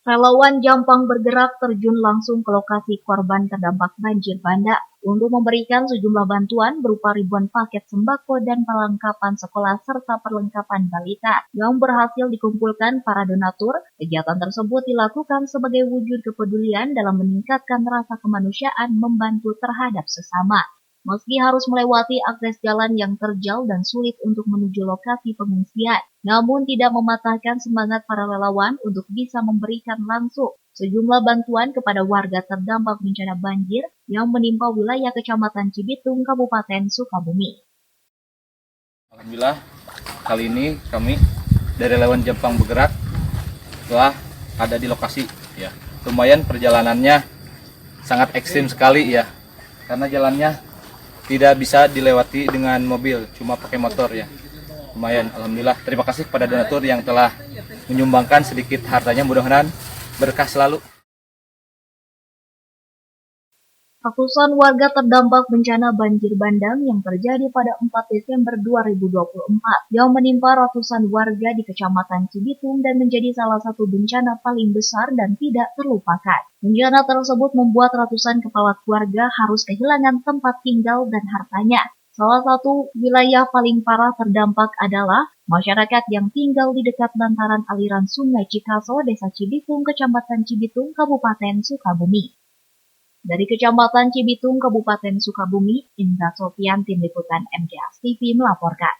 Relawan Jampang bergerak terjun langsung ke lokasi korban terdampak banjir bandang untuk memberikan sejumlah bantuan berupa ribuan paket sembako dan perlengkapan sekolah serta perlengkapan balita yang berhasil dikumpulkan para donatur. Kegiatan tersebut dilakukan sebagai wujud kepedulian dalam meningkatkan rasa kemanusiaan membantu terhadap sesama. Meski harus melewati akses jalan yang terjal dan sulit untuk menuju lokasi pengungsian, namun tidak mematahkan semangat para relawan untuk bisa memberikan langsung sejumlah bantuan kepada warga terdampak bencana banjir yang menimpa wilayah Kecamatan Cibitung, Kabupaten Sukabumi. Alhamdulillah, kali ini kami dari relawan Jampang bergerak telah ada di lokasi. Ya, lumayan perjalanannya sangat ekstrim sekali ya, karena jalannya tidak bisa dilewati dengan mobil, cuma pakai motor ya. Lumayan, alhamdulillah. Terima kasih kepada donatur yang telah menyumbangkan sedikit hartanya, mudah-mudahan berkah selalu. Ratusan warga terdampak bencana banjir bandang yang terjadi pada 4 Desember 2024 yang menimpa ratusan warga di Kecamatan Cibitung dan menjadi salah satu bencana paling besar dan tidak terlupakan. Bencana tersebut membuat ratusan kepala keluarga harus kehilangan tempat tinggal dan hartanya. Salah satu wilayah paling parah terdampak adalah masyarakat yang tinggal di dekat bantaran aliran Sungai Cikaso, Desa Cibitung, Kecamatan Cibitung, Kabupaten Sukabumi. Dari Kecamatan Cibitung, Kabupaten Sukabumi, Indra Sofian, Tim Liputan MJS TV melaporkan.